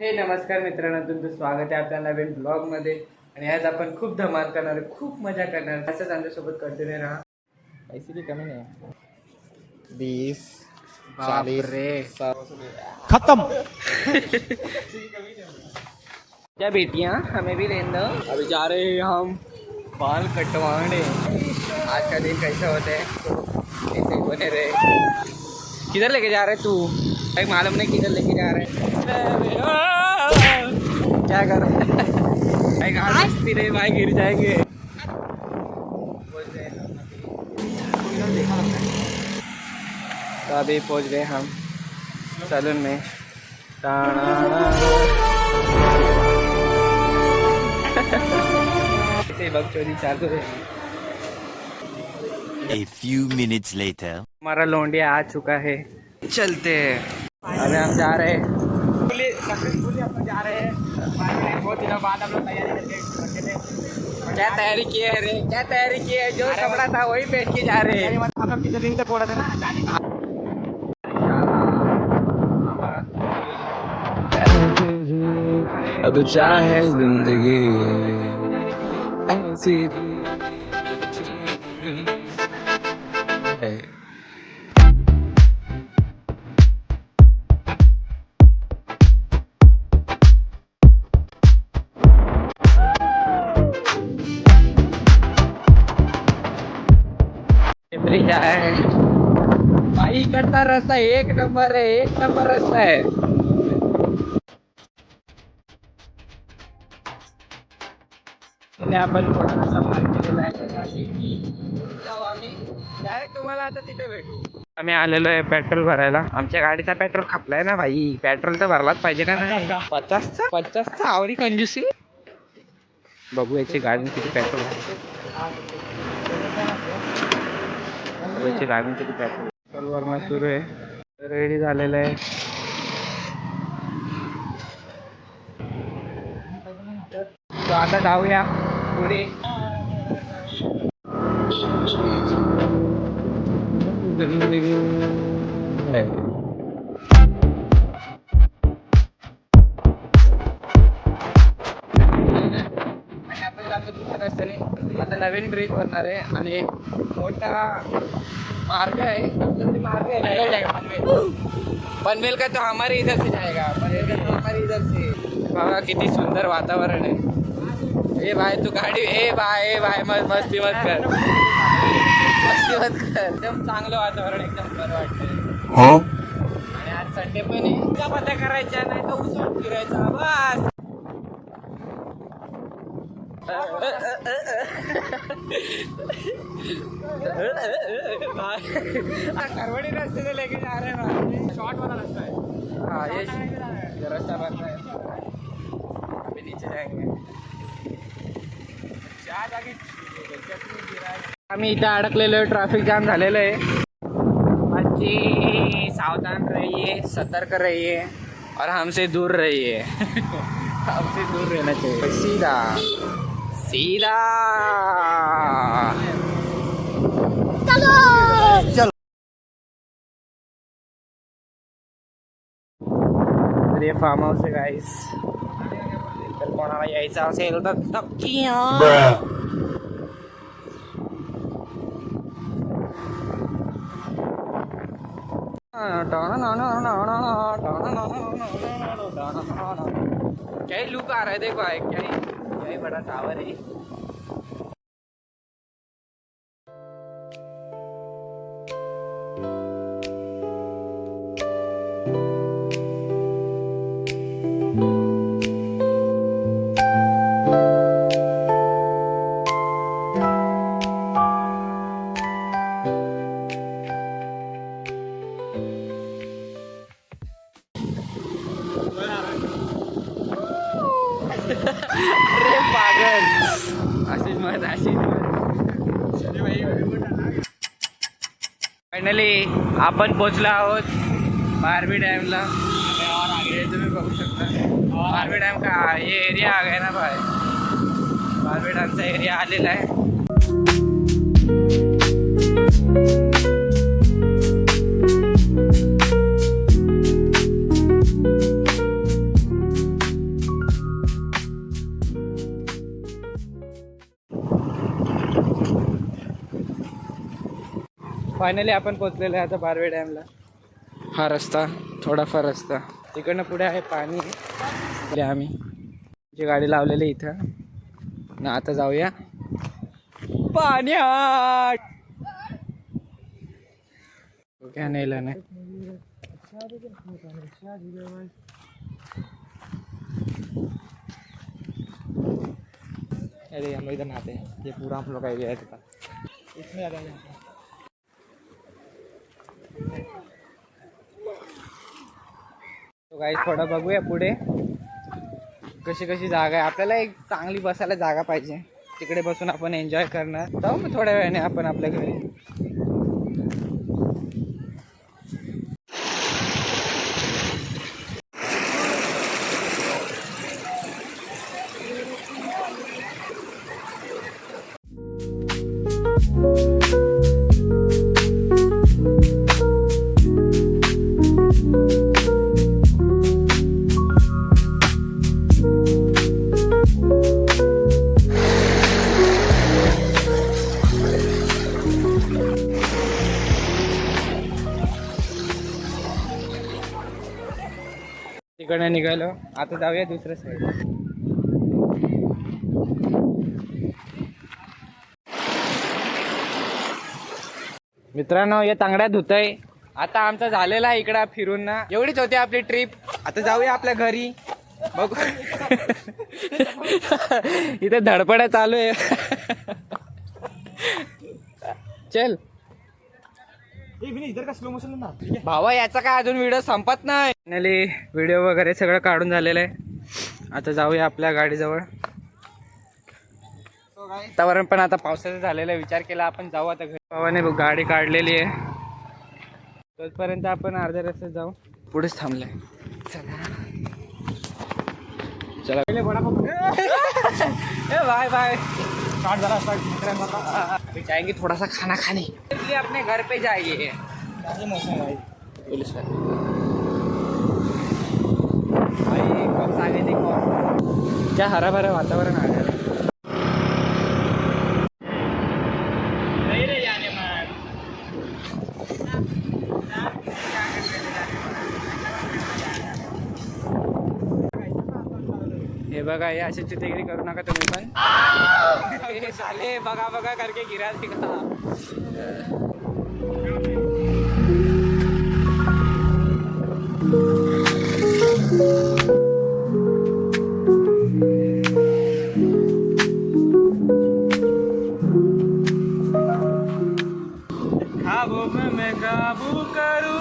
हे नमस्कार मित्रांनो, तुमचं स्वागत आहे आपल्या नवीन ब्लॉग मध्ये. आणि आज आपण खूप धमाल करणार आहे, खूप मजा करणार आहे. असंच आमच्यासोबत कंटिन्यू राहा. पैसे की कमी नाही. 20 बापरे. 40 खत्म। क्या बेटियां हमें भी लेन दो. अभी जा रहे हैं हम बाल कटवाने. आज का दिन कैसा होता है तो ऐसे ही बने रहे. किधर लेके जा रहे तू? भाई मालूम नहीं किधर लेके जा रहे हैं. क्या कर रहे हैं भाई? गाड़ी रे भाई, गिर जाएंगे. तो अभी पहुंच गए हम सैलून में. ऐसे बकचोदी चालू है. A few minutes later. हमारा लौंडिया आ चुका है, चलते हैं. अभी हम जा रहे हैं. हम जा रहे हैं. बहुत दिनों बाद हम लोग तैयारी करके क्या तैयारी किए है रे? क्या तैयारी किए है? जो कपड़ा था वही पहन के जा रहे हैं. हम लोग कितने दिन तक बोला था ना. अब चाहे जिंदगी ऐसी है. भाई करता रास्ता एक नंबर है, एक नंबर रास्ता है. आपण थोडासा मार्ग केलेला आहे. डायरेक्ट तुम्हाला आता तिथे भेटू. आम्ही आलेलो आहे पेट्रोल भरायला. आमच्या गाडीचा पेट्रोल खपलाय ना भाई. पेट्रोल तर भरलाच पाहिजे का नाही. 50 आवडी कंजूसी. बघू याची गाडी किती पेट्रोल आहे. याची गाडी किती पेट्रोल भरणं सुरू आहे. रेडी झालेलं आहे. तो आता जाऊया पुढे. आता नवीन ब्रिज बनणार आहे आणि एक मोठा मार्ग आहे. मार्ग है पनवेल का, तो हमारे इधर से जाएगा. पनवेल का तो हमारे इधर से. बघा किती सुंदर वातावरण आहे. ए भाई तू गाडी, ए भाई मस्ती मत कर. मस्ती मत कर. एकदम चांगलं वातावरण, एकदम बरं वाटतंय. आणि आज संडे पण आहे. तुझा पता करायचा नाही तर उसळ फिरायचा बस. करवड़ी रास्ते से लेके जा रहे हैं. शॉर्ट वाला रास्ता है. हाँ ये रास्ता बन रहा है. अभी नीचे जाएंगे. आम्ही इथं अडकलेलो आहे. ट्रॅफिक जाम झालेलं आहे. बच्चे सावधान रहिए, सतर्क रहिए और हमसे दूर रहिए. हमसे दूर रहना चाहिए. सीधा सीधा चलो. ये फार्म हाऊस आहे गाईस. तर कोणाला यायचं असेल तर नक्की या. क्या ही लुक आ रहा है. देखो क्या ही बड़ा टावर है. अरे पागल. अशीच मत. फायनली आपण पोचलो आहोत बारबी डॅमला. हे तुम्ही बघू शकता. बारबी डॅम का ये एरिया आ गया ना भाई. बारबी डॅमचा एरिया आलेला आहे. फायनली आपण पोचलेलो आहे आता बारवे डॅमला. हा रस्ता थोडाफार रस्ता तिकडनं पुढे आहे पाणी. इकडे आम्ही जी गाडी लावलेली इथं ना. आता जाऊया पाण्यात. क्या नेला नाही. अरे हम लोग इधर नहाते हैं. ये पूरा हम लोग का एरिया है इसमें आ जाएंगे. तो गाइस थोडं बघूया पुढे कशी कशी जागा आहे. आपल्याला एक चांगली बसायला जागा पाहिजे. तिकडे बसून आपण एन्जॉय करणार. जाऊ मग थोड्या वेळाने आपण आपल्या घरी. तिकडे निघालो. आता जाऊया दुसऱ्या साईड. मित्रांनो या तांगड्या धुतय. आता आमचा झालेला आहे इकडं फिरून ना. एवढीच होती आपली ट्रिप. आता जाऊया आपल्या घरी. बघू इथे धडपड्या चालू आहे. चल इधर का स्लो मोशन ना. भावा याचा काय अजून व्हिडिओ संपत नाही. फायनली व्हिडिओ वगैरे सगळं काढून झालेलं आहे. आता जाऊया आपल्या गाडीजवळ. वातावरण पण आता पावसाचं झालेलं आहे. विचार केला आपण जाऊ आता घरी. भावाने गाडी काढलेली आहे. तोपर्यंत आपण अर्ध्या रस्त्यात जाऊ. पुढेच थांबलंय. चला बाय बाय. अभी जाएंगे थोड़ा सा खाना खाने. इसलिए अपने घर पे जाइए. मौसम भाई पुलिस भाई कब आगे देखो क्या हरा भरा वातावरण आ गया. नहीं रे जाने मान. हे बघा हे अशी चित्तेगिरी करू नका तुम्ही पण. हे साले बघा बघा करके गिरा दिखा. ख्वाबों में मैं काबू करूं.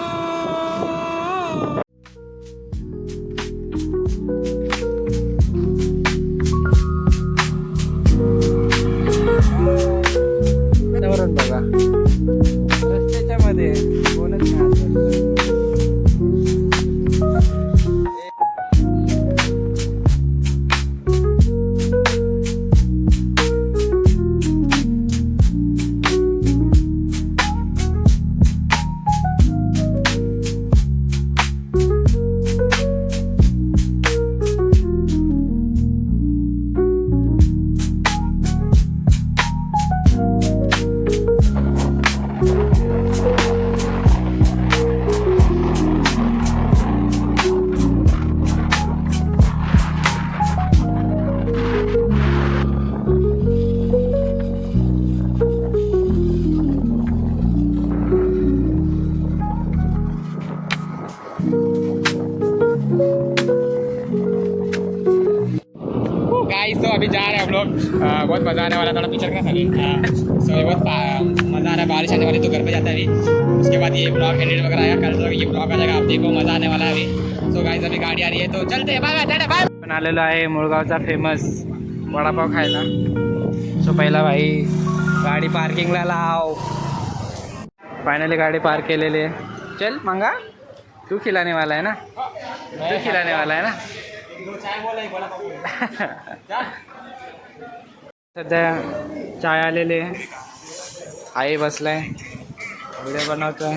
वातावरण बघा. रस्त्याच्या मध्ये कोणच नाही. तो अभी जा रहे हैं हम लोग. बहुत मज़ा आने वाला. थोड़ा पिक्चर का सही. सो बहुत मज़ा आ रहा है. बारिश आने वाली तो घर पे जाता है अभी. उसके बाद ये ब्लॉग एडिट वगैरह आएगा. कल तो ये ब्लॉग आ जाएगा. आप देखो मज़ा आने वाला है अभी. सो गाइस अभी गाड़ी आ रही है तो चलते हैं. Bye bye bye. पण आलेलो आहे मुळगावचा फेमस वडापाव खायला. सो पहिला भाई गाडी पार्किंगला लाव. फायनली गाडी पार्क केलेली आहे. चल मंगा. तू खिलाने वाला है ना. तू खिलाने वाला है ना. सध्या चाय आलेले. आई बसलाय व्हिडिओ बनवतोय.